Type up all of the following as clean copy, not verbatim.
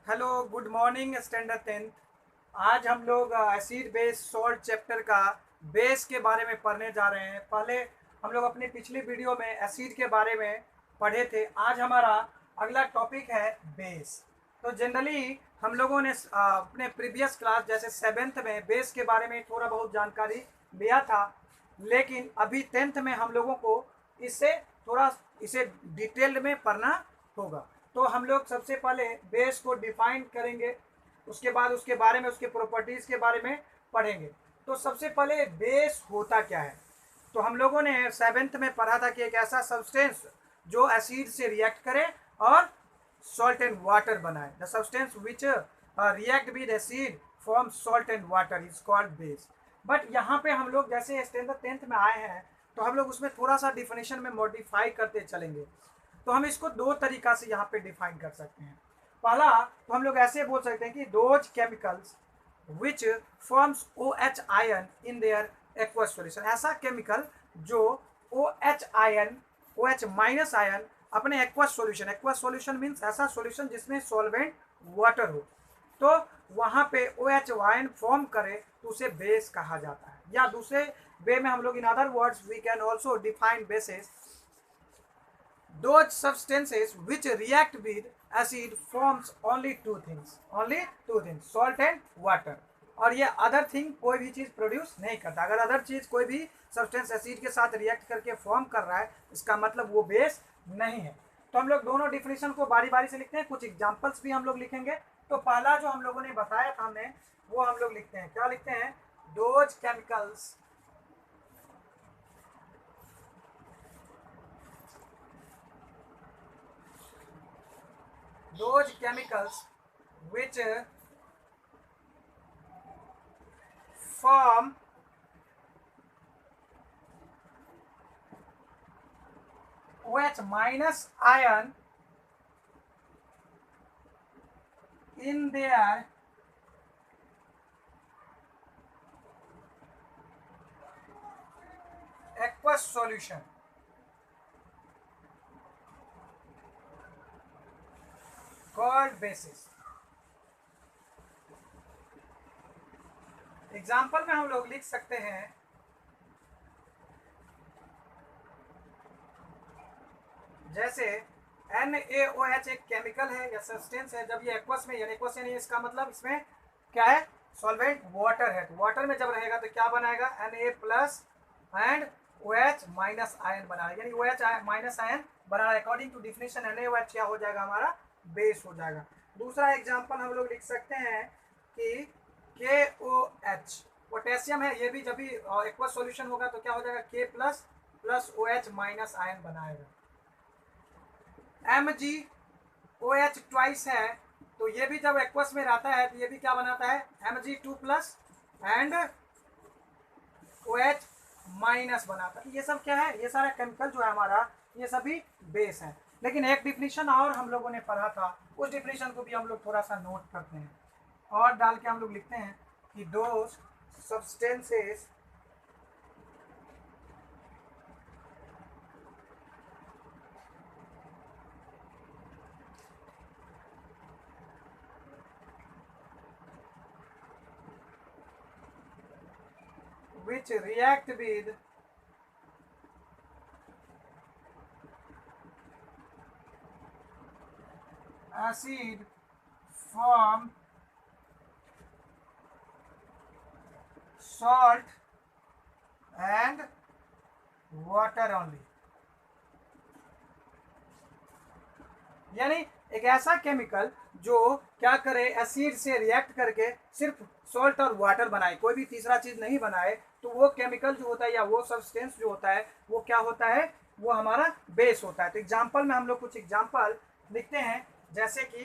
Hello, good morning standard 10। आज हम लोग एसिड बेस सॉल्ट चैप्टर का बेस के बारे में पढ़ने जा रहे हैं। पहले हम लोग अपनी पिछली वीडियो में एसिड के बारे में पढ़े थे। आज हमारा अगला टॉपिक है बेस। तो जनरली हम लोगों ने अपने प्रीवियस क्लास जैसे सेवेंथ में बेस के बारे में थोड़ा बहुत जानकारी लिया था, लेकिन अभी टेंथ में हम लोगों को इससे थोड़ा इसे डिटेल्ड में पढ़ना होगा। तो हम लोग सबसे पहले बेस को डिफाइन करेंगे, उसके बाद उसके बारे में, उसके प्रॉपर्टीज़ के बारे में पढ़ेंगे। तो सबसे पहले बेस होता क्या है। तो हम लोगों ने सेवेंथ में पढ़ा था कि एक ऐसा सब्सटेंस जो एसिड से रिएक्ट करे और सॉल्ट एंड वाटर बनाए। The substance which react with acid form salt and water is called base. But यहाँ पे हम लोग जैसे स्टैंडर्ड 10th में आए हैं तो हम लोग उसमें थोड़ा सा डिफिनेशन में मॉडिफाई करते चलेंगे। तो हम इसको दो तरीका से यहाँ पे डिफाइन कर सकते हैं। पहला तो हम लोग ऐसे बोल सकते हैं कि those chemicals which forms OH ion in their aqueous solution. ऐसा केमिकल जो OH ion, OH minus ion अपने एक्वस सॉल्यूशन मीन्स ऐसा सॉल्यूशन जिसमें सॉल्वेंट वाटर हो, तो वहाँ पे OH आयन फॉर्म करे तो उसे बेस कहा जाता है। या दूसरे वे में हम लोग in other words we can also define bases those substances which react with acid forms only two things, salt and water। और ये अदर थिंग कोई भी चीज प्रोड्यूस नहीं करता। अगर अदर चीज कोई भी सब्सटेंस एसिड के साथ रिएक्ट करके फॉर्म कर रहा है, इसका मतलब वो बेस नहीं है। तो हम लोग दोनों डिफिनेशन को बारी बारी से लिखते हैं, कुछ एग्जांपल्स भी हम लोग लिखेंगे। तो पहला जो हम लोगों ने बताया था हमने, वो हम लोग लिखते हैं, क्या लिखते हैं, those chemicals which form OH minus ion in their aqueous solution called bases। Example में हम लोग लिख सकते हैं, जैसे NaOH एक केमिकल है या सब्सटेंस है। जब ये एक्वस में, यानी एक्वस यानी इसका मतलब इसमें क्या है, सॉल्वेंट वाटर है। तो वाटर में जब रहेगा तो क्या बनाएगा, Na plus and OH minus ion बनाएगा, यानी OH माइनस आयन बना। अकॉर्डिंग टू डिफिनेशन NaOH क्या हो जाएगा, हमारा बेस हो जाएगा। दूसरा एग्जाम्पल हम लोग लिख सकते हैं कि KOH पोटेशियम है, ये भी जब भी एक्वस सॉल्यूशन होगा तो क्या हो जाएगा, K plus plus OH minus ion बनाएगा। MgOH ट्वाइस है, तो ये भी जब एक्वस में रहता है तो ये भी क्या बनाता है, Mg2 plus and OH minus बनाता है। ये सब क्या है, ये सारा केमिकल जो है हमारा, ये सभी बेस है। लेकिन एक डिफिनेशन और हम लोगों ने पढ़ा था, उस डिफिनेशन को भी हम लोग थोड़ा सा नोट करते हैं और डाल के हम लोग लिखते हैं कि those substances which react with acid form salt and water only। यानी एक ऐसा केमिकल जो क्या करे, एसिड से रिएक्ट करके सिर्फ सॉल्ट और वाटर बनाए, कोई भी तीसरा चीज नहीं बनाए, तो वो केमिकल जो होता है या वो सब्सटेंस जो होता है वो क्या होता है, वो हमारा बेस होता है। तो एग्जांपल में हम लोग कुछ एग्जांपल लिखते हैं, जैसे कि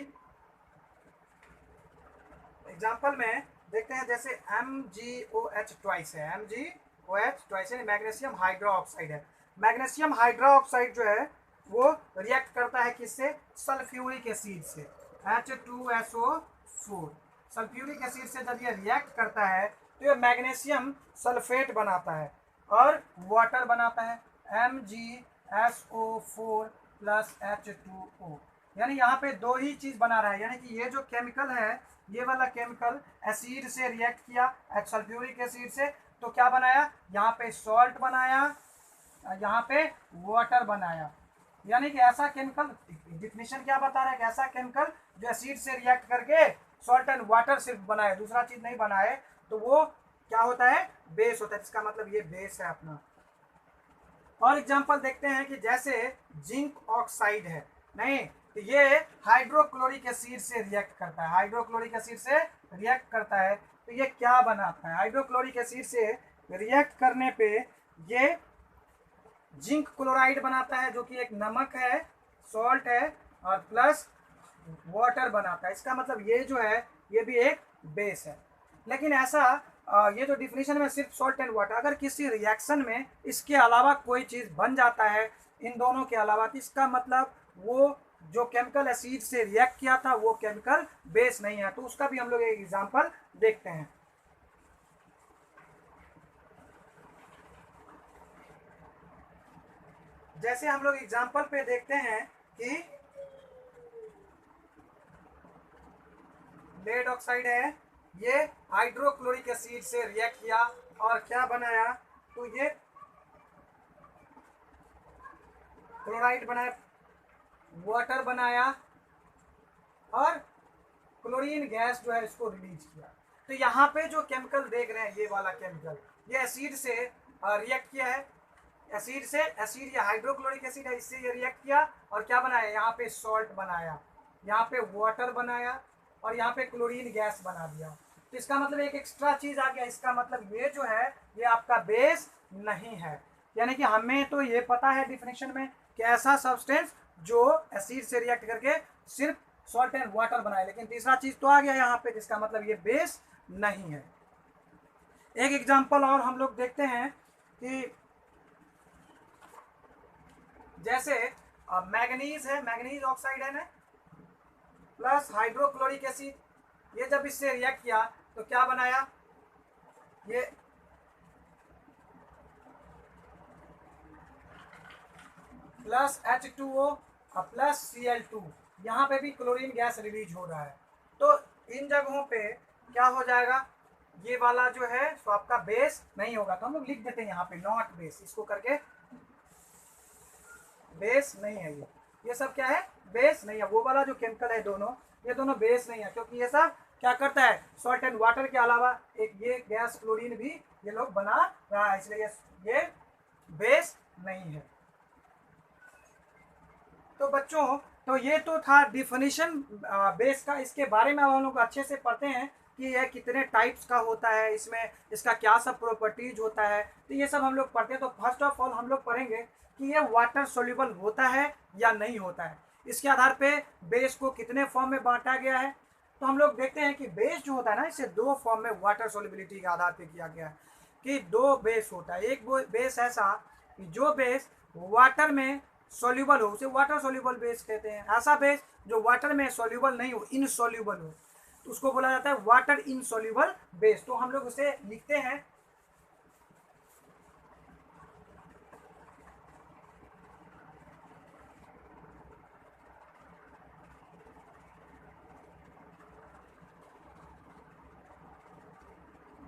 एग्जांपल में देखते हैं, जैसे MgOH ट्वाइस है, MgOH ट्वाइस है, मैग्नीशियम हाइड्रोक्साइड है। मैग्नीशियम हाइड्रोक्साइड जो है वो रिएक्ट करता है किससे, सल्फ्यूरिक एसिड से, H2SO4। सल्फ्यूरिक एसिड से जब ये रिएक्ट करता है तो ये मैग्नीशियम सल्फेट बनाता है और वाटर बनाता है, MgSO4 प्लस H2O। यानी यहाँ पे दो ही चीज बना रहा है, यानी कि ये जो केमिकल है, ये वाला केमिकल एसिड से रिएक्ट किया, सल्फ्यूरिक एसिड से, तो क्या बनाया, यहाँ पे सॉल्ट बनाया, यहाँ पे वाटर बनाया। यानी कि ऐसा केमिकल, डिफिनेशन क्या बता रहा है कि ऐसा केमिकल जो एसिड से रिएक्ट करके सॉल्ट एंड वाटर सिर्फ बनाए, दूसरा चीज नहीं बनाए, तो वो क्या होता है, बेस होता है। इसका मतलब ये बेस है अपना। और एग्जांपल देखते हैं कि जैसे जिंक ऑक्साइड है, नहीं तो ये हाइड्रोक्लोरिक एसिड से रिएक्ट करता है, हाइड्रोक्लोरिक एसिड से रिएक्ट करता है, तो ये क्या बनाता है, हाइड्रोक्लोरिक एसिड से रिएक्ट करने पे ये जिंक क्लोराइड बनाता है, जो कि एक नमक है, सॉल्ट है, और प्लस वाटर बनाता है। इसका मतलब ये जो है ये भी एक बेस है। लेकिन ऐसा ये जो डिफिनेशन में सिर्फ सॉल्ट एंड वाटर, अगर किसी रिएक्शन में इसके अलावा कोई चीज़ बन जाता है इन दोनों के अलावा, तो इसका मतलब वो जो केमिकल एसिड से रिएक्ट किया था वो केमिकल बेस नहीं है। तो उसका भी हम लोग एक एग्जांपल देखते हैं। जैसे हम लोग एग्जांपल पे देखते हैं कि लेड ऑक्साइड है, ये हाइड्रोक्लोरिक एसिड से रिएक्ट किया और क्या बनाया, तो ये क्लोराइड बनाया, वाटर बनाया, और क्लोरीन गैस जो है इसको रिलीज किया। तो यहाँ पे जो केमिकल देख रहे हैं, ये वाला केमिकल, ये एसिड से रिएक्ट किया है, एसिड से, एसिड या हाइड्रोक्लोरिक एसिड है, इससे ये रिएक्ट किया और क्या बनाया, यहाँ पे सॉल्ट बनाया, यहाँ पे वाटर बनाया, और यहाँ पे क्लोरीन गैस बना दिया। तो इसका मतलब एक एक्स्ट्रा चीज आ गया। इसका मतलब ये जो है ये आपका बेस नहीं है। यानी कि हमें तो ये पता है डिफिनेशन में कि ऐसा सब्सटेंस जो एसिड से रिएक्ट करके सिर्फ सॉल्ट एंड वाटर बनाए, लेकिन तीसरा चीज तो आ गया यहाँ पे, जिसका मतलब ये बेस नहीं है। एक एग्जांपल और हम लोग देखते हैं कि जैसे मैग्नीज है, मैग्नीज ऑक्साइड है ना, प्लस हाइड्रोक्लोरिक एसिड, ये जब इससे रिएक्ट किया तो क्या बनाया, ये प्लस H2O और प्लस Cl2, यहाँ पे भी क्लोरीन गैस रिलीज हो रहा है। तो इन जगहों पे क्या हो जाएगा, ये वाला जो है तो आपका बेस नहीं होगा। तो हम लोग लिख देते हैं यहाँ पे नॉट बेस, इसको करके बेस नहीं है ये सब क्या है, बेस नहीं है। वो वाला जो केमिकल है दोनों, ये दोनों बेस नहीं है, क्योंकि ये सब क्या करता है, सॉल्ट एंड वाटर के अलावा एक ये गैस क्लोरीन भी ये लोग बना रहा है, इसलिए ये बेस नहीं है। तो बच्चों, तो ये तो था डिफिनीशन बेस का। इसके बारे में हम लोग अच्छे से पढ़ते हैं कि यह कितने टाइप्स का होता है, इसमें इसका क्या सब प्रॉपर्टीज होता है, तो ये सब हम लोग पढ़ते हैं। तो फर्स्ट ऑफ ऑल हम लोग पढ़ेंगे कि ये वाटर सोल्यूबल होता है या नहीं होता है, इसके आधार पे बेस को कितने फॉर्म में बांटा गया है। तो हम लोग देखते हैं कि बेस जो होता है ना, इसे दो फॉर्म में वाटर सोल्युबिलिटी के आधार पे किया गया है, कि दो बेस होता है। एक बेस ऐसा कि जो बेस वाटर में सोल्यूबल हो उसे वाटर सोल्यूबल बेस कहते हैं। ऐसा बेस जो वाटर में सोल्यूबल नहीं हो, इनसोल्यूबल हो, तो उसको बोला जाता है वाटर इनसोल्यूबल बेस। तो हम लोग उसे लिखते हैं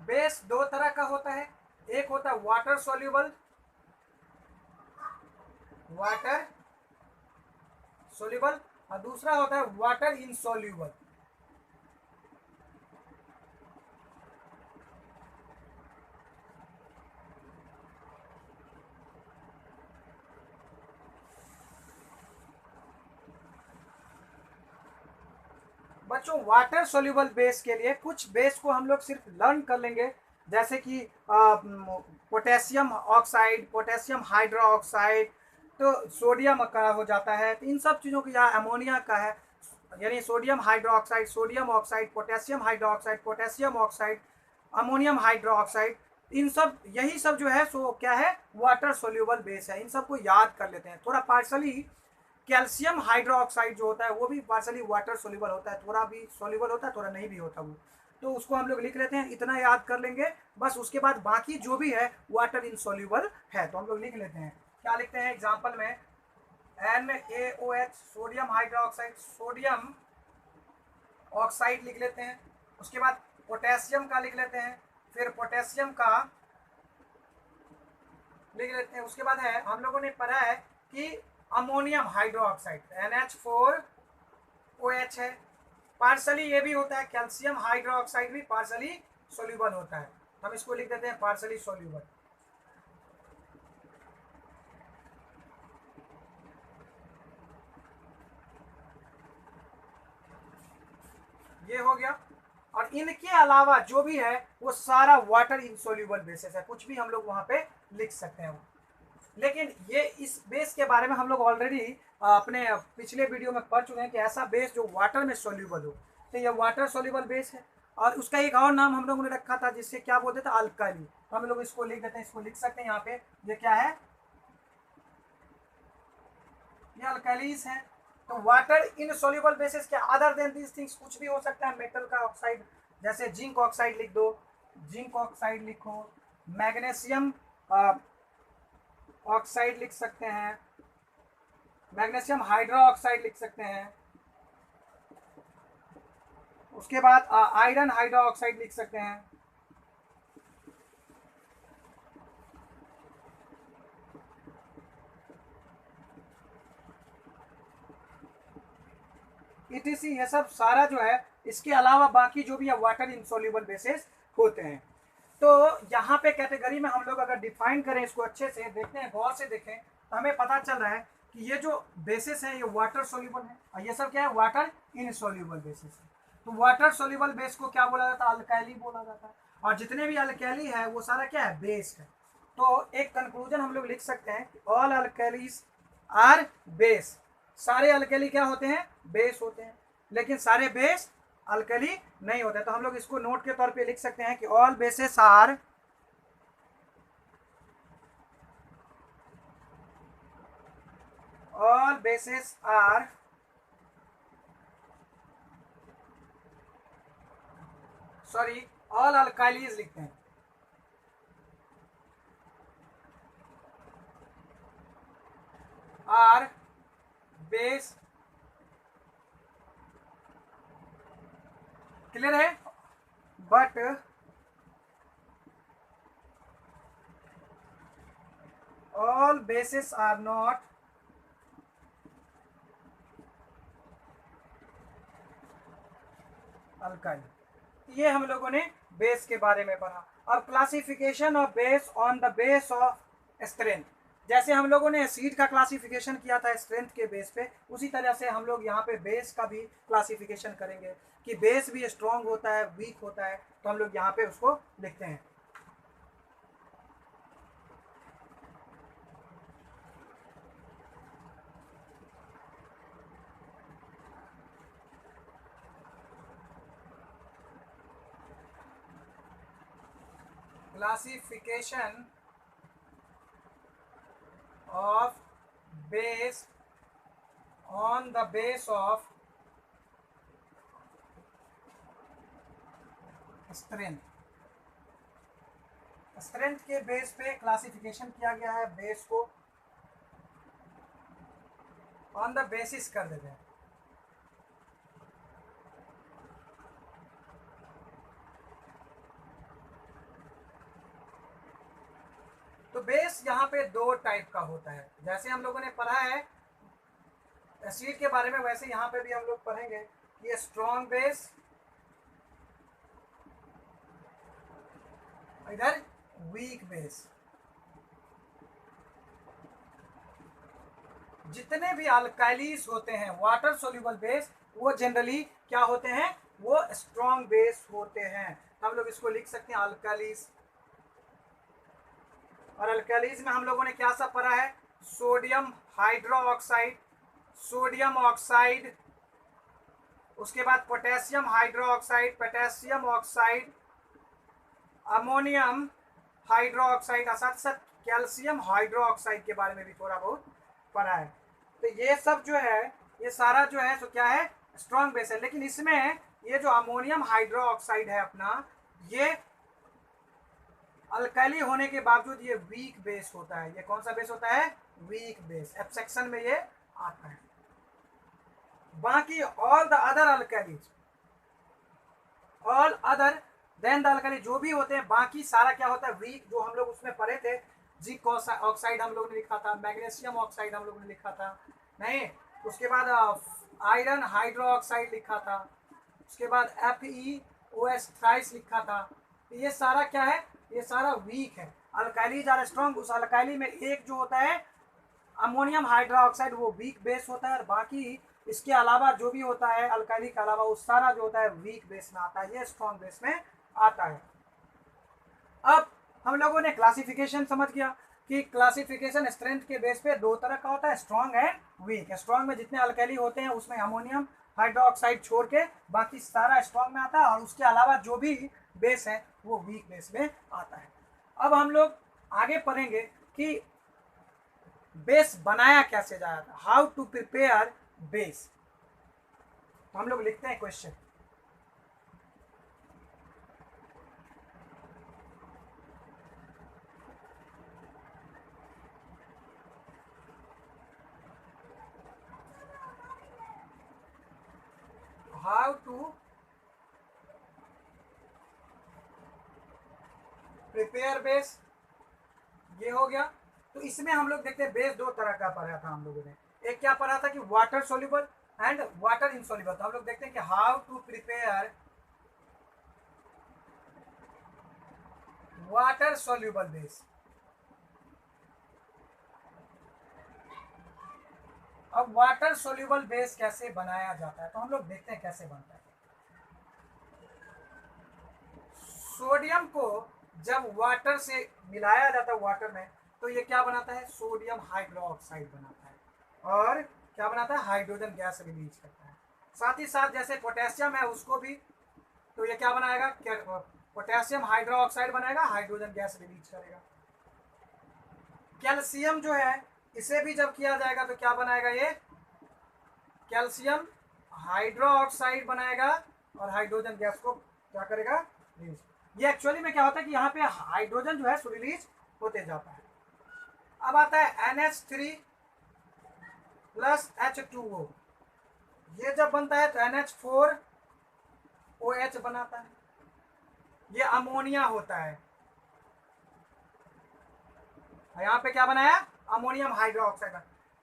बेस दो तरह का होता है, एक होता है वाटर सोल्यूबल, वाटर सोल्यूबल, और दूसरा होता है वाटर इनसोल्यूबल। बच्चों, वाटर सोल्यूबल बेस के लिए कुछ बेस को हम लोग सिर्फ लर्न कर लेंगे, जैसे कि potassium oxide, potassium hydro oxide, तो सोडियम का हो जाता है। तो इन सब चीज़ों की, या अमोनिया का है, यानी sodium hydroxide, sodium oxide, potassium hydroxide, potassium oxide, ammonium hydroxide, इन सब, यही सब जो है सो क्या है, वाटर सोल्यूबल बेस है। इन सबको याद कर लेते हैं। थोड़ा पार्शली कैल्शियम हाइड्रोक्साइड जो होता है वो भी पार्शली वाटर सोल्यूबल होता है, थोड़ा भी सोल्यूबल होता है, थोड़ा नहीं भी होता वो, तो उसको हम लोग लिख लेते हैं, इतना याद कर लेंगे बस। उसके बाद बाकी जो भी है वाटर इनसोल्यूबल है, तो हम लोग लिख लेते हैं। क्या लिखते हैं एग्जांपल में, NaOH, sodium hydroxide, sodium oxide लिख लेते हैं। उसके बाद पोटेशियम का लिख लेते हैं, फिर पोटेशियम का लिख लेते हैं। उसके बाद है हम लोगों ने पढ़ा है कि अमोनियम हाइड्रोक्साइड NH4OH है। पार्सली ये भी होता है, कैल्शियम हाइड्रोक्साइड भी पार्सली सोल्यूबल होता है, हम इसको लिख देते हैं पार्सली सोल्यूबल। ये हो गया। और इनके अलावा जो भी है वो सारा वाटर इनसोल्यूबल बेसिस है, कुछ भी हम लोग वहां पे लिख सकते हैं। लेकिन ये इस बेस के बारे में हम लोग ऑलरेडी अपने पिछले वीडियो में पढ़ चुके हैं कि ऐसा बेस जो वाटर में सोल्यूबल हो, तो ये वाटर सोल्यूबल बेस है। और उसका एक और नाम हम लोगों ने रखा था जिससे क्या बोलते थे, अल्काली। तो हम लोग इसको लिख देते हैं, इसको लिख सकते हैं यहाँ पे, ये क्या है, ये अल्कालीज है। तो वाटर इनसोल्यूबल बेसिस क्या, अदर देन दीज थिंग्स, कुछ भी हो सकता है। मेटल का ऑक्साइड, जैसे जिंक ऑक्साइड लिख दो, जिंक ऑक्साइड लिखो, मैग्नीशियम ऑक्साइड लिख सकते हैं, मैग्नीशियम हाइड्रो ऑक्साइड लिख सकते हैं। उसके बाद आयरन हाइड्रो ऑक्साइड लिख सकते हैं। ETC, ये सब सारा जो है, इसके अलावा बाकी जो भी है वाटर इनसोल्यूबल बेसिस होते हैं। तो यहाँ पे कैटेगरी में हम लोग अगर डिफाइन करें इसको अच्छे से देखते हैं, गौर से देखें, तो हमें पता चल रहा है कि ये जो बेसिस है ये वाटर सोल्यूबल है, और ये सब क्या है, वाटर इनसोल्यूबल बेसिस है। तो वाटर सोल्यूबल बेस को क्या बोला जाता है, अल्कैली बोला जाता है। और जितने भी अल्कैली है वो सारा क्या है, बेस है। तो एक कंक्लूजन हम लोग लिख सकते हैं कि ऑल अल्कैलीज आर बेस, सारे अल्कैली क्या होते हैं, बेस होते हैं। लेकिन सारे बेस अल्कली नहीं होते। तो हम लोग इसको नोट के तौर पे लिख सकते हैं कि all bases are sorry, all alkalis लिखते हैं, आर बेस। क्लियर है? But all bases are not alkali. ये हम लोगों ने बेस के बारे में पढ़ा। अब classification of base on the base of strength, जैसे हम लोगों ने एसिड का क्लासिफिकेशन किया था स्ट्रेंथ के बेस पे, उसी तरह से हम लोग यहाँ पे बेस का भी क्लासिफिकेशन करेंगे कि बेस भी स्ट्रॉन्ग होता है, वीक होता है। तो हम लोग यहाँ पे उसको लिखते हैं। Classification of base on the base of strength, strength के बेस पे क्लासिफिकेशन किया गया है, बेस को ऑन द बेसिस कर देते हैं। तो बेस यहाँ पे दो टाइप का होता है, जैसे हम लोगों ने पढ़ा है एसिड के बारे में, वैसे यहाँ पे भी हम लोग पढ़ेंगे कि स्ट्रॉन्ग बेस, इधर वीक बेस। जितने भी अल्काइलीज होते हैं वाटर सोल्यूबल बेस, वो जनरली क्या होते हैं, वो स्ट्रॉन्ग बेस होते हैं। हम लोग इसको लिख सकते हैं अल्काइलीज। और अल्काइलीज में हम लोगों ने क्या सब पढ़ा है, sodium hydroxide, sodium oxide, उसके बाद potassium hydroxide, potassium oxide, ammonium hydro oxide, साथ साथ कैल्शियम हाइड्रो ऑक्साइड के बारे में भी थोड़ा बहुत पढ़ा है। तो ये सब जो है, ये सारा जो है सो क्या है, स्ट्रॉन्ग बेस है। लेकिन इसमें ये जो अमोनियम हाइड्रो ऑक्साइड है अपना, ये अल्कली होने के बावजूद ये वीक बेस होता है। ये कौन सा बेस होता है, वीक बेस। एफ सेक्शन में ये आता है। बाकी all the other alkalis, all other than the alkali जो भी होते हैं, बाकी सारा क्या होता है वीक, जो हम लोग उसमें पढ़े थे, जिंक ऑक्साइड हम लोग ने लिखा था, मैग्नीशियम ऑक्साइड हम लोग ने लिखा था, नहीं, उसके बाद आयरन हाइड्रो ऑक्साइड लिखा था, उसके बाद FeOS थ्राइस लिखा था। तो ये सारा क्या है, ये सारा वीक है। अल्कालीज आर स्ट्रॉन्ग, उस अल्काली में एक जो होता है अमोनियम हाइड्रोक्साइड वो वीक बेस होता है, और बाकी इसके अलावा जो भी होता है अल्काली के अलावा वो सारा जो होता है वीक बेस में आता है, ये स्ट्रॉन्ग बेस में आता है। अब हम लोगों ने क्लासिफिकेशन समझ गया कि क्लासिफिकेशन स्ट्रेंथ के बेस पे दो तरह का होता है, स्ट्रॉन्ग एंड वीक। स्ट्रॉन्ग में जितने अल्कली होते हैं उसमें अमोनियम हाइड्रोक्साइड छोड़ के बाकी सारा स्ट्रॉन्ग में आता है, और उसके अलावा जो भी बेस है वो वीक बेस में आता है। अब हम लोग आगे पढ़ेंगे कि बेस बनाया कैसे जाता है, हाउ टू प्रिपेयर बेस। तो हम लोग लिखते हैं question, how to prepare base, ये हो गया। तो इसमें हम लोग देखते हैं बेस दो तरह का पढ़ा था हम लोगों ने, एक क्या पढ़ा था कि water soluble and water insoluble. तो हम लोग देखते हैं कि how to prepare water soluble base. अब वाटर सोल्यूबल बेस कैसे बनाया जाता है, तो हम लोग देखते हैं कैसे बनता है। सोडियम को जब वाटर से मिलाया जाता है वाटर में, तो ये क्या बनाता है, सोडियम हाइड्रोक्साइड बनाता है, और क्या बनाता है, हाइड्रोजन गैस रिलीज करता है। साथ ही साथ जैसे पोटेशियम है उसको भी, तो ये क्या बनाएगा, पोटेशियम हाइड्रोक्साइड बनाएगा, हाइड्रोजन गैस रिलीज करेगा। कैल्शियम जो है इसे भी जब किया जाएगा तो क्या बनाएगा, ये कैल्शियम हाइड्रोक्साइड बनाएगा और हाइड्रोजन गैस को क्या करेगा, रिलीज। ये एक्चुअली में क्या होता है कि यहाँ पे हाइड्रोजन जो है रिलीज होते जाता है। अब आता है NH3 प्लस H2O, ये जब बनता है तो NH4OH बनाता है, ये अमोनिया होता है। यहाँ पे क्या बनाया, अमोनियम हाइड्रोक्साइड।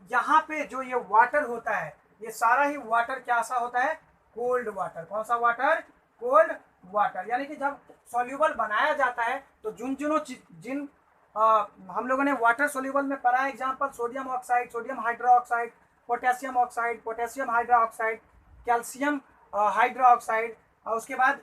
यहाँ पे जो ये वाटर होता है, ये सारा ही वाटर कैसा होता है, कोल्ड वाटर। कौन सा वाटर, कोल्ड वाटर। यानी कि जब सॉल्यूबल बनाया जाता है तो जिन हम लोगों ने वाटर सोल्यूबल में पढ़ा है, example sodium oxide, sodium hydroxide, potassium oxide, potassium hydroxide, calcium hydroxide, और उसके बाद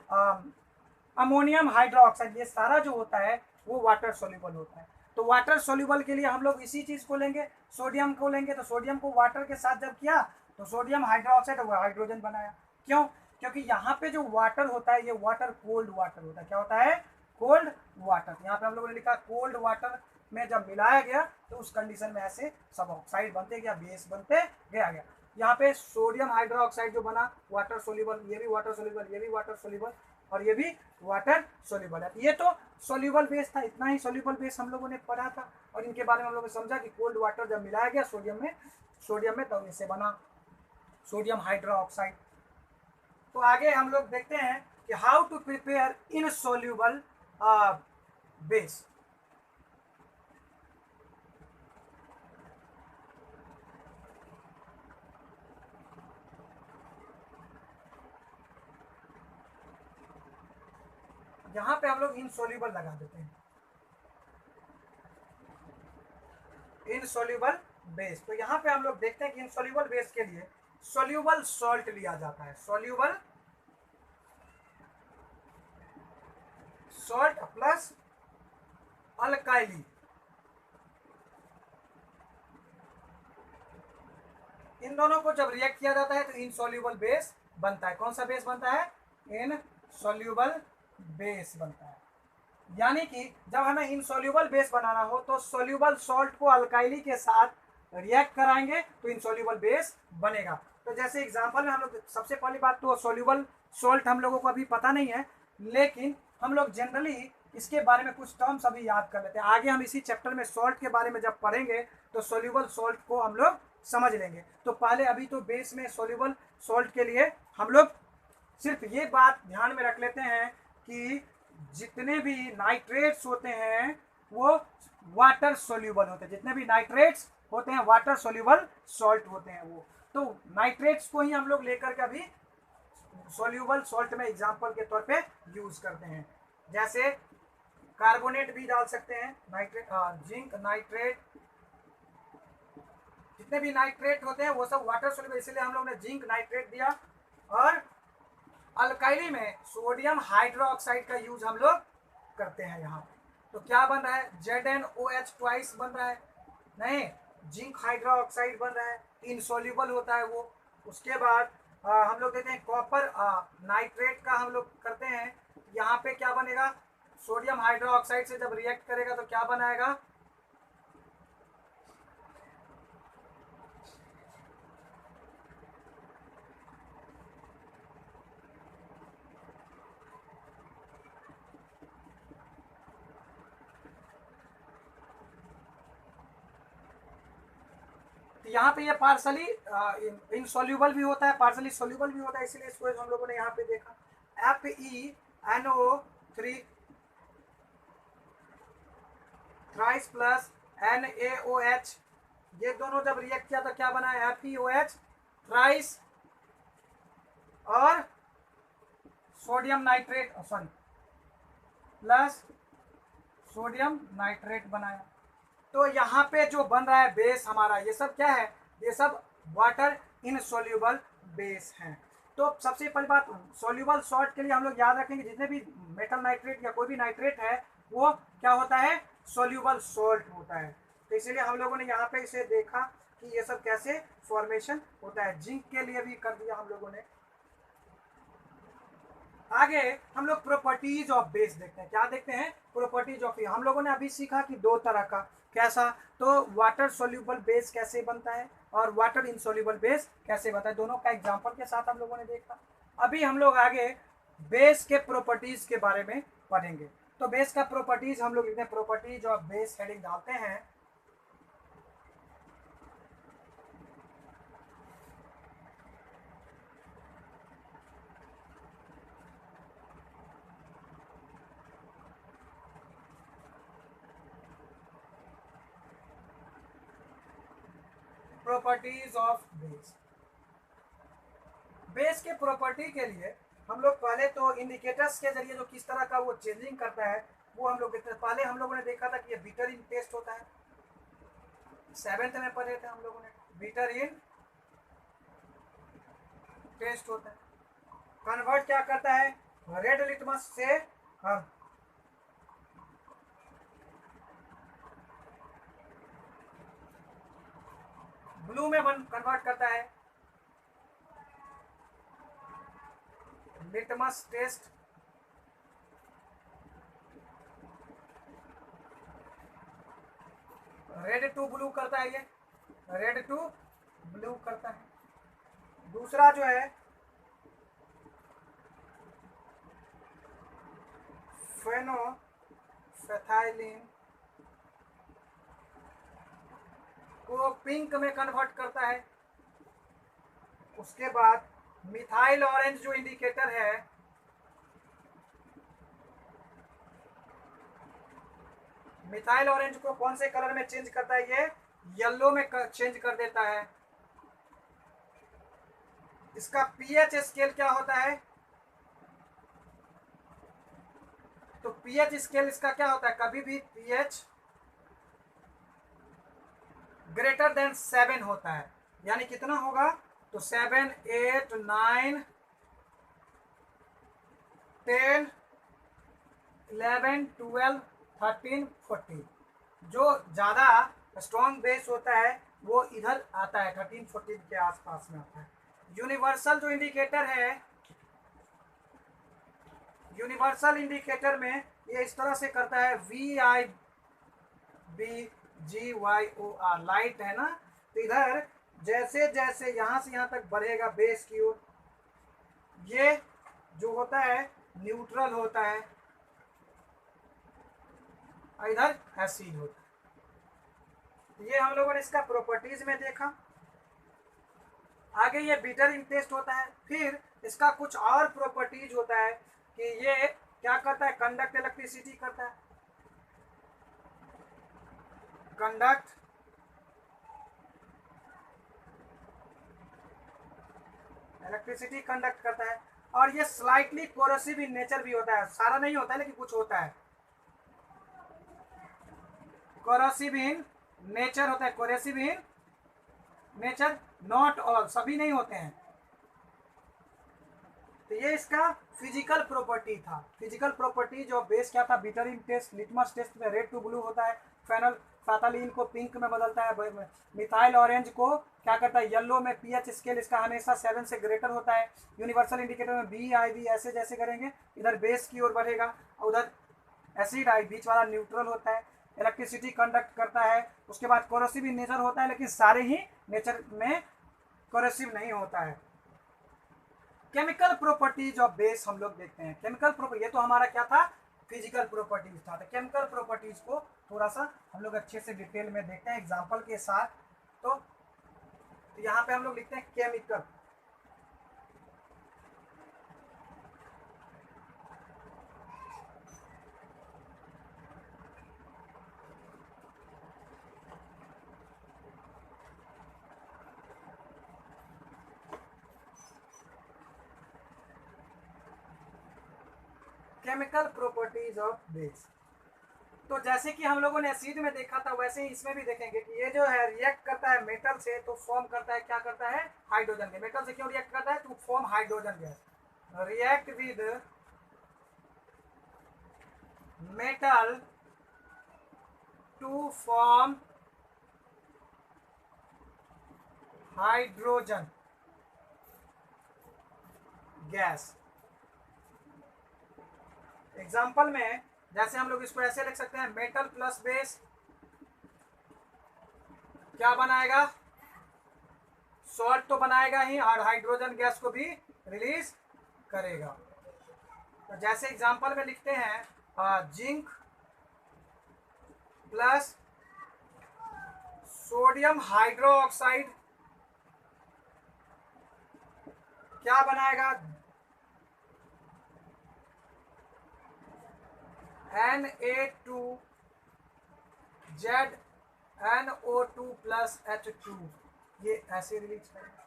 अमोनियम हाइड्रोक्साइड, ये सारा जो होता है वो वाटर सोल्यूबल होता है। तो वाटर सोल्यूबल के लिए हम लोग इसी चीज को लेंगे, सोडियम को लेंगे। तो सोडियम को वाटर के साथ जब किया तो सोडियम हाइड्रोक्साइड वो हाइड्रोजन बनाया। क्यों, क्योंकि यहाँ पे जो वाटर होता है ये वाटर कोल्ड वाटर होता है। क्या होता है, कोल्ड वाटर। यहाँ पे हम लोगों ने लिखा कोल्ड वाटर में जब मिलाया गया तो उस कंडीशन में ऐसे सब ऑक्साइड बनते गया, बेस बनते गया। यहाँ पे सोडियम हाइड्रोक्साइड जो बना वाटर सोल्यूबल, ये भी वाटर सोल्यूबल, ये भी वाटर सोल्यूबल, और ये भी वाटर सोल्यूबल है। ये तो सोल्यूबल बेस था, इतना ही सोल्यूबल बेस हम लोगों ने पढ़ा था, और इनके बारे में हम लोगों ने समझा कि कोल्ड वाटर जब मिलाया गया सोडियम में तब इससे बना सोडियम हाइड्रोक्साइड। तो आगे हम लोग देखते हैं कि how to prepare insoluble base. यहां पे हम लोग इनसोल्यूबल लगा देते हैं, इनसोल्यूबल बेस। तो यहां पे हम लोग देखते हैं कि इनसोल्यूबल बेस के लिए सोल्यूबल सॉल्ट लिया जाता है, सोल्यूबल सॉल्ट प्लस अल्काइली। इन दोनों को जब रिएक्ट किया जाता है तो इनसोल्यूबल बेस बनता है। कौन सा बेस बनता है, इनसोल्यूबल बेस बनता है। यानी कि जब हमें इनसोल्यूबल बेस बनाना हो तो सोल्यूबल सॉल्ट को अल्काइली के साथ रिएक्ट कराएंगे तो इनसोल्यूबल बेस बनेगा। तो जैसे एग्जांपल में हम लोग, सबसे पहली बात तो सोल्यूबल सॉल्ट हम लोगों को अभी पता नहीं है, लेकिन हम लोग जनरली इसके बारे में कुछ टर्म्स अभी याद कर लेते हैं। आगे हम इसी चैप्टर में सॉल्ट के बारे में जब पढ़ेंगे तो सोल्यूबल सॉल्ट को हम लोग समझ लेंगे। तो पहले अभी तो बेस में सोल्यूबल सॉल्ट के लिए हम लोग सिर्फ ये बात ध्यान में रख लेते हैं कि जितने भी नाइट्रेट्स होते हैं वो वाटर सोल्यूबल होते हैं, जितने भी नाइट्रेट्स होते हैं वाटर सोल्यूबल सॉल्ट होते हैं वो। तो नाइट्रेट्स को ही हम लोग लेकर के अभी सोल्यूबल सॉल्ट में एग्जांपल के तौर पे यूज करते हैं। जैसे कार्बोनेट भी डाल सकते हैं, नाइट्रेट, जिंक नाइट्रेट, जितने भी नाइट्रेट होते हैं वो सब वाटर सोल्यूबल, इसलिए हम लोग ने जिंक नाइट्रेट दिया। और अल्काइली में सोडियम हाइड्रोक्साइड का यूज हम लोग करते हैं यहाँ पे। तो क्या बन रहा है, ZnOH ट्वाइस बन रहा है, नहीं जिंक हाइड्रोक्साइड बन रहा है, इनसोल्यूबल होता है वो। उसके बाद हम लोग देते हैं कॉपर नाइट्रेट का हम लोग करते हैं, यहाँ पे क्या बनेगा, सोडियम हाइड्रोक्साइड से जब रिएक्ट करेगा तो क्या बनाएगा, यहाँ पे ये पार्सली इनसोल्यूबल भी होता है, पार्सली सोल्यूबल भी होता है, इसलिए इसको हम लोगों ने यहाँ पे देखा। FeNO3 थ्राइस प्लस NaOH, ये दोनों जब रिएक्ट किया तो क्या बना है, FeOH थ्राइस और sodium nitrate sorry plus sodium nitrate बनाया। तो यहाँ पे जो बन रहा है बेस हमारा, ये सब क्या है, ये सब वाटर इनसोल्यूबल बेस हैं। तो सबसे पहली बात, सोल्यूबल सॉल्ट के लिए हम लोग याद रखेंगे जितने भी मेटल नाइट्रेट या कोई भी नाइट्रेट है वो क्या होता है, सोल्यूबल सॉल्ट होता है। तो इसीलिए हम लोगों ने यहाँ पे इसे देखा कि ये सब कैसे फॉर्मेशन होता है। जिंक के लिए भी कर दिया हम लोगों ने। आगे हम लोग प्रॉपर्टीज ऑफ बेस देखते हैं। क्या देखते हैं, प्रॉपर्टीज ऑफ। हम लोगों ने अभी सीखा कि दो तरह का, कैसा, तो वाटर सोल्यूबल बेस कैसे बनता है और वाटर इनसोल्यूबल बेस कैसे बनता है, दोनों का एग्जांपल के साथ हम लोगों ने देखा। अभी हम लोग आगे बेस के प्रॉपर्टीज के बारे में पढ़ेंगे। तो बेस का प्रॉपर्टीज हम लोग लिखते हैं, प्रॉपर्टीज ऑफ बेस हेडिंग डालते हैं। Properties of base. बेस के प्रॉपर्टी के लिए हम लोग पहले तो इंडिकेटर्स के जरिए जो किस तरह का वो चेंजिंग करता है वो हम लोग देखते हैं। पहले हम लोगों ने देखा था कि ये बीटर इन टेस्ट होता है, 7th में पढ़े थे हम लोगों ने, बीटर इन टेस्ट होता है। कन्वर्ट क्या करता है, रेड लिटमस से ब्लू में कन्वर्ट करता है। Litmus test red to blue करता है, ये रेड टू ब्लू करता है। दूसरा जो है फेनोफेथाइलिन को पिंक में कन्वर्ट करता है। उसके बाद मिथाइल ऑरेंज जो इंडिकेटर है, मिथाइल ऑरेंज को कौन से कलर में चेंज करता है, ये येलो में चेंज कर देता है। इसका पीएच स्केल क्या होता है, तो पीएच स्केल इसका क्या होता है, कभी भी पीएच ग्रेटर देन 7 होता है, यानी कितना होगा, तो 7, 8, 9, 10, 11, 12, 13, 14। जो ज़्यादा स्ट्रॉन्ग बेस होता है वो इधर आता है, 13, 14 के आसपास में आता है। यूनिवर्सल जो इंडिकेटर है, यूनिवर्सल इंडिकेटर में ये इस तरह से करता है, VIBGYOR, लाइट है ना, तो इधर जैसे जैसे यहाँ से यहाँ तक बढ़ेगा बेस की ओर, ये जो होता है न्यूट्रल होता है, इधर एसिड होता है। ये हम लोगों ने इसका प्रॉपर्टीज में देखा। आगे ये बिटर इन टेस्ट होता है। फिर इसका कुछ और प्रॉपर्टीज होता है कि ये क्या करता है, कंडक्ट इलेक्ट्रिसिटी करता है, कंडक्ट इलेक्ट्रिसिटी कंडक्ट करता है। और ये स्लाइटली कोरोसिव इन नेचर भी होता है, सारा नहीं होता है लेकिन कुछ होता है। कोरोसिव इन नेचर होता है, corrosive in nature, not all, सभी नहीं होते हैं। तो ये इसका फिजिकल प्रॉपर्टी था। फिजिकल प्रॉपर्टी जो बेस क्या था, बिटरिन टेस्ट, लिटमस टेस्ट में रेड टू ब्लू होता है, फेनल फैथालीन को पिंक में बदलता है, मिथाइल ऑरेंज को क्या करता है, येलो में पीएच स्केल इसका हमेशा 7 से ग्रेटर होता है। यूनिवर्सल इंडिकेटर में बी आई बी ऐसे जैसे करेंगे, इधर बेस की ओर बढ़ेगा, उधर एसिड आई बीच वाला न्यूट्रल होता है। इलेक्ट्रिसिटी कंडक्ट करता है। उसके बाद कोरोसिव इन नेचर होता है, लेकिन सारे ही नेचर में कोरोसिव नहीं होता है। केमिकल प्रॉपर्टीज ऑफ बेस हम लोग देखते हैं। केमिकल प्रॉपर्टी, ये तो हमारा क्या था, फिजिकल प्रॉपर्टीज था। तो केमिकल प्रॉपर्टीज को थोड़ा सा हम लोग अच्छे से डिटेल में देखते हैं एग्जांपल के साथ। तो यहाँ पे हम लोग लिखते हैं chemical. Chemical properties of base. तो जैसे कि हम लोगों ने एसिड में देखा था, वैसे ही इसमें भी देखेंगे कि ये जो है रिएक्ट करता है मेटल से, तो फॉर्म करता है, क्या करता है, हाइड्रोजन गैस। मेटल से क्यों रिएक्ट करता है, to form hydrogen gas. React with metal to form hydrogen gas. Example में जैसे हम लोग इसको ऐसे लिख सकते हैं, मेटल प्लस बेस क्या बनाएगा, सॉल्ट तो बनाएगा ही और हाइड्रोजन गैस को भी रिलीज करेगा। तो जैसे एग्जाम्पल में लिखते हैं जिंक प्लस सोडियम हाइड्रोक्साइड क्या बनाएगा, Na2ZNO2 प्लस H2, ये ऐसे रिलीज करेगा।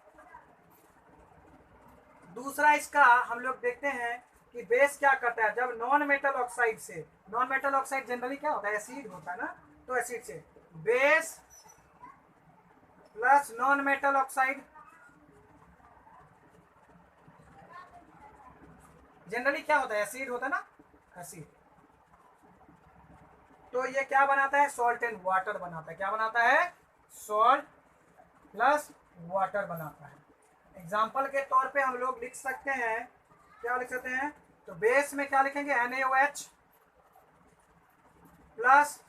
दूसरा इसका हम लोग देखते हैं कि बेस क्या करता है, जब नॉन मेटल ऑक्साइड से, नॉन मेटल ऑक्साइड जनरली क्या होता है, एसिड होता है ना, तो एसिड से base plus non metal oxide, generally क्या होता है, एसिड होता है ना, एसिड। तो ये क्या बनाता है, सॉल्ट एंड वाटर बनाता है। क्या बनाता है, सॉल्ट प्लस वाटर बनाता है। एग्जाम्पल के तौर पे हम लोग लिख सकते हैं, क्या लिख सकते हैं, तो बेस में क्या लिखेंगे, NaOH प्लस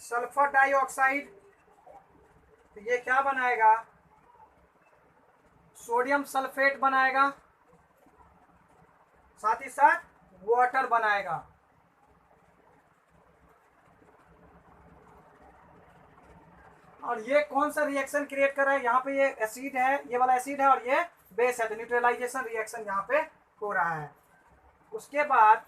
सल्फर डाइऑक्साइड, तो ये क्या बनाएगा, सोडियम सल्फेट बनाएगा, साथ ही साथ वाटर बनाएगा। और ये कौन सा रिएक्शन क्रिएट कर रहा है, यहाँ पे ये एसिड है, ये वाला एसिड है और ये बेस है, तो न्यूट्रलाइजेशन रिएक्शन यहाँ पे हो रहा है। उसके बाद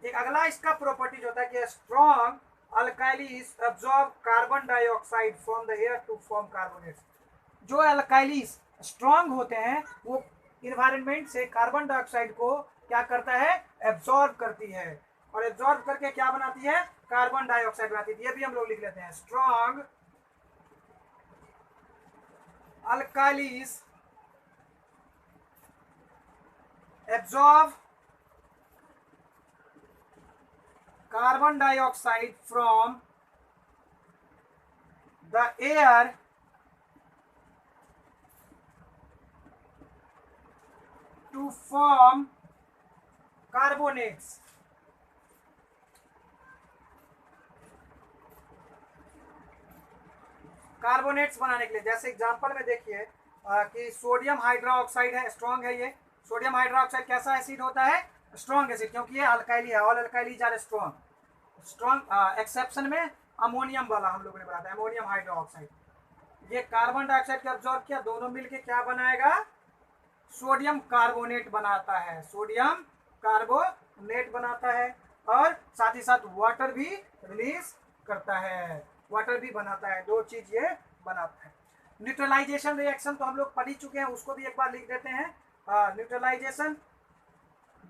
एक अगला इसका प्रॉपर्टी होता है कि strong alkalis absorb carbon dioxide from the air to form carbonates. जो अल्काइलीज स्ट्रॉन्ग होते हैं वो इन्वायरमेंट से कार्बन डाइऑक्साइड को क्या करता है, एब्जॉर्ब करती है, और एब्जॉर्ब करके क्या बनाती है, कार्बन डाइऑक्साइड बनाती है। ये भी हम लोग लिख लेते हैं, strong alkalis absorb carbon dioxide from the air to form carbonates। Carbonates बनाने के लिए जैसे एग्जांपल में देखिए कि सोडियम हाइड्रोक्साइड है, स्ट्रॉन्ग है। ये सोडियम हाइड्रोक्साइड कैसा एसिड होता है, स्ट्रॉन्ग एसिड, क्योंकि ये अल्काइली है, all alkalis are strong. Strong exception में अमोनियम वाला हम लोगों ने बताया, अमोनियम हाइड्रोक्साइड। ये कार्बन डाइऑक्साइड को एब्जॉर्ब किया, दोनों मिलके क्या बनाएगा, सोडियम कार्बोनेट बनाता है, सोडियम कार्बोनेट बनाता है, और साथ ही साथ वाटर भी रिलीज करता है, वाटर भी बनाता है, दो चीज ये बनाता है। न्यूट्रलाइजेशन रिएक्शन तो हम लोग पढ़ ही चुके हैं, उसको भी एक बार लिख देते हैं। Neutralisation,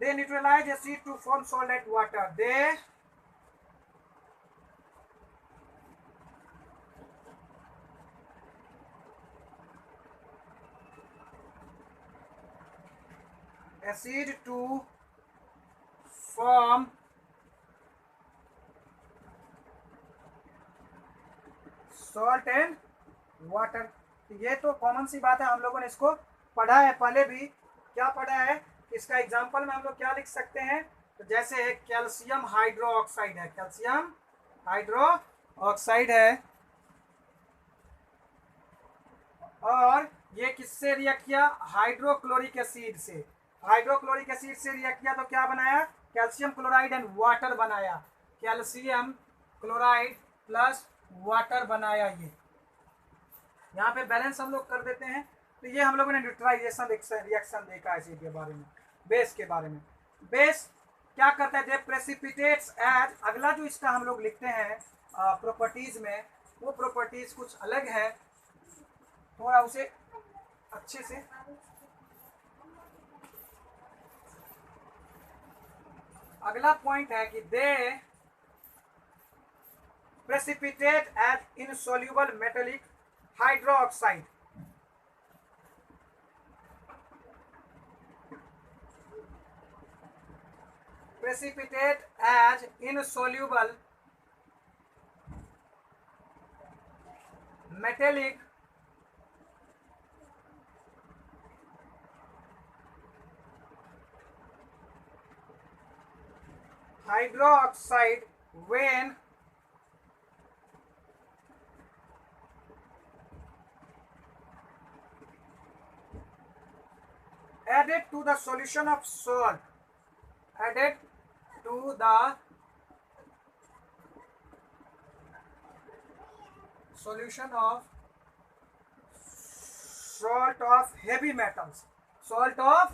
they neutralise acid to form salt and water, they acid to form salt and water। ये तो कॉमन सी बात है, हम लोगों ने इसको पढ़ा है पहले भी। क्या पढ़ा है, इसका एग्जांपल में हम लोग क्या लिख सकते हैं, तो जैसे है कैल्शियम हाइड्रोक्साइड है, कैल्शियम हाइड्रोक्साइड है, और ये किससे रिएक्ट किया, हाइड्रोक्लोरिक एसिड से, हाइड्रोक्लोरिक एसिड से रिएक्ट किया तो क्या बनाया, कैल्शियम क्लोराइड एंड वाटर बनाया, कैल्शियम क्लोराइड प्लस वाटर बनाया। ये यहाँ पे बैलेंस हम लोग कर देते हैं। तो ये हम लोगों ने न्यूट्रलाइजेशन रिएक्शन देखा है इसी के बारे में, बेस के बारे में। बेस क्या करता है, दे प्रेसिपिटेट्स एज, अगला जो इसका हम लोग लिखते हैं प्रॉपर्टीज में, वो प्रॉपर्टीज कुछ अलग है, थोड़ा उसे अच्छे से अगला पॉइंट है कि they precipitate as insoluble metallic hydroxide, precipitate as insoluble metallic hydroxide when added to the solution of salt, added to the solution of salt of heavy metals, salt of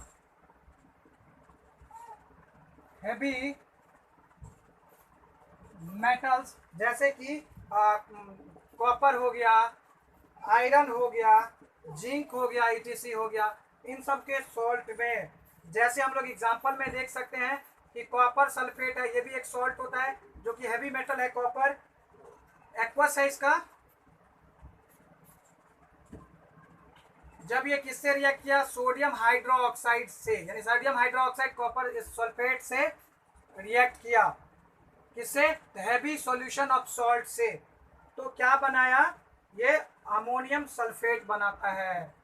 heavy metals, जैसे कि copper हो गया, iron हो गया, zinc हो गया, etc हो गया, इन सब के सॉल्ट में, जैसे हम लोग एग्जांपल में देख सकते हैं कि कॉपर सल्फेट है, ये भी एक सॉल्ट होता है जो कि हैवी मेटल है, कॉपर एक्वस है इसका। जब ये किससे रिएक्ट किया, सोडियम हाइड्रोक्साइड से, यानी सोडियम हाइड्रोक्साइड कॉपर सल्फेट से रिएक्ट किया, किससे, हैवी सॉल्यूशन ऑफ सॉल्ट से, तो क्या बनाया, ये अमोनियम सल्फेट बनाता है।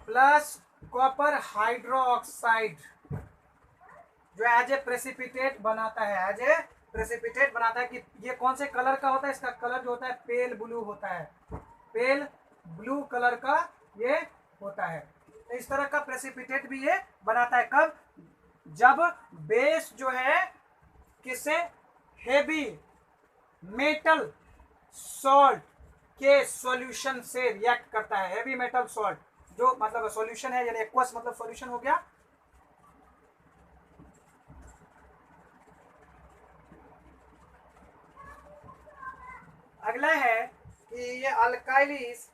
प्लस कॉपर हाइड्रोक्साइड जो एज ए प्रेसिपिटेट बनाता है, एज ए प्रेसिपिटेट बनाता है। कि ये कौन से कलर का होता है, इसका कलर जो होता है पेल ब्लू होता है, पेल ब्लू कलर का ये होता है। तो इस तरह का प्रेसिपिटेट भी ये बनाता है, कब, जब बेस जो है किससे, हेवी मेटल सॉल्ट के सॉल्यूशन से रिएक्ट करता है। हेवी मेटल सॉल्ट जो मतलब सॉल्यूशन है, यानी एक्वस मतलब सॉल्यूशन हो गया। अगला है कि ये alkalis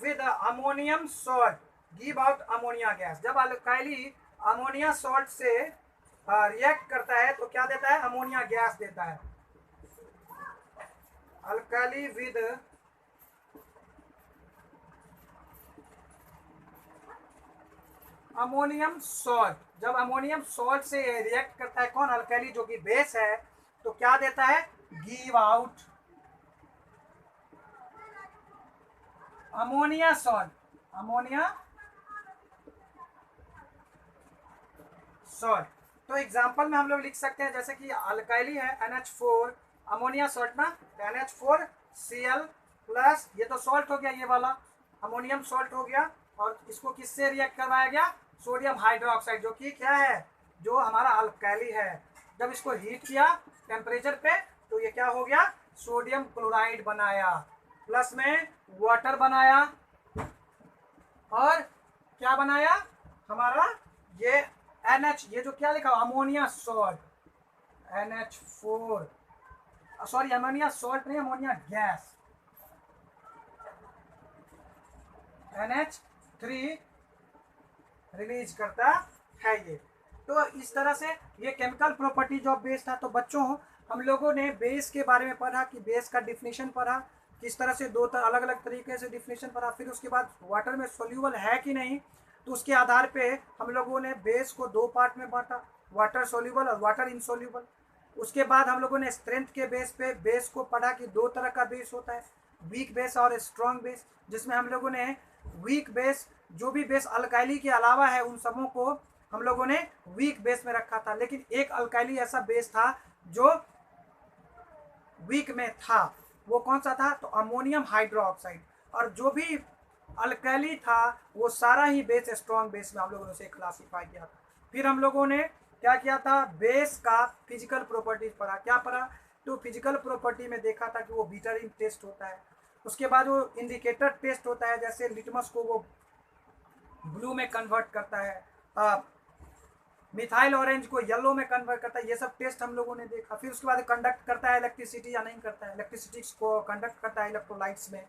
with ammonium salt give out ammonia gas. जब अल्काइली अमोनिया सॉल्ट से रिएक्ट करता है तो क्या देता है, अमोनिया गैस देता है। अल्काइली विद अमोनियम सॉल्ट, जब अमोनियम सॉल्ट से रिएक्ट करता है कौन, अल्काइली जो कि बेस है, तो क्या देता है, give out ammonia salt, ammonia salt. तो एग्जांपल में हम लोग लिख सकते हैं, जैसे कि अल्काइली है NH4, अमोनिया सॉल्ट ना, NH4Cl प्लस, ये तो सॉल्ट हो गया, ये वाला अमोनियम सॉल्ट हो गया, और इसको किससे रिएक्ट करवाया गया, सोडियम हाइड्रोक्साइड, जो कि क्या है, जो हमारा अल्काइली है। जब इसको हीट किया टेम्परेचर पे तो ये क्या हो गया, सोडियम क्लोराइड बनाया, प्लस में वाटर बनाया, और क्या बनाया हमारा ये NH, ये जो क्या लिखा ammonia salt, NH4, sorry ammonia salt नहीं, अमोनिया गैस, NH3 रिलीज करता है ये। तो इस तरह से ये केमिकल प्रॉपर्टी जो बेस था। तो बच्चों हम लोगों ने बेस के बारे में पढ़ा कि बेस का डिफिनेशन पढ़ा, किस तरह से दो अलग अलग तरीके से डिफिनेशन पढ़ा, फिर उसके बाद वाटर में सोल्यूबल है कि नहीं, तो उसके आधार पे हम लोगों ने बेस को दो पार्ट में बांटा, वाटर सोल्यूबल और वाटर इनसोल्यूबल। उसके बाद हम लोगों ने स्ट्रेंथ के बेस पे बेस को पढ़ा कि दो तरह का बेस होता है, वीक बेस और स्ट्रॉन्ग बेस, जिसमें हम लोगों ने वीक बेस, जो भी बेस अल्काइली के अलावा है उन सबों को हम लोगों ने वीक बेस में रखा था, लेकिन एक अल्काइली ऐसा बेस था जो वीक में था, वो कौन सा था, तो अमोनियम हाइड्रोक्साइड। और जो भी अल्काइली था वो सारा ही बेस स्ट्रॉन्ग बेस में हम लोगों ने उसे क्लासीफाई किया था। फिर हम लोगों ने क्या किया था, बेस का फिजिकल प्रॉपर्टीज पढ़ा। क्या पढ़ा, तो फिजिकल प्रॉपर्टी में देखा था कि वो बीटरिंग टेस्ट होता है, उसके बाद वो इंडिकेटर टेस्ट होता है, जैसे लिटमस को वो ब्लू में कन्वर्ट करता है, मिथाइल ऑरेंज को येलो में कन्वर्ट करता है, ये सब टेस्ट हम लोगों ने देखा। फिर उसके बाद कंडक्ट करता है इलेक्ट्रिसिटी या नहीं करता है, इलेक्ट्रिसिटी को कंडक्ट करता है इलेक्ट्रोलाइट्स में।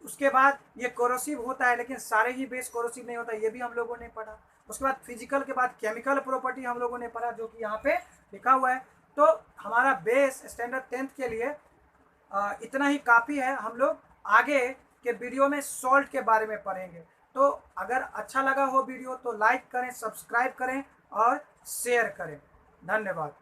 उसके बाद ये कोरोसिव होता है, लेकिन सारे ही बेस कोरोसिव नहीं होता, ये भी हम लोगों ने पढ़ा। उसके बाद फिजिकल के बाद केमिकल प्रॉपर्टी हम लोगों ने पढ़ा, जो कि यहाँ पे लिखा हुआ है। तो हमारा बेस स्टैंडर्ड 10th के लिए इतना ही काफ़ी है। हम लोग आगे के वीडियो में सॉल्ट के बारे में पढ़ेंगे। तो अगर अच्छा लगा हो वीडियो तो लाइक करें, सब्सक्राइब करें और शेयर करें। धन्यवाद।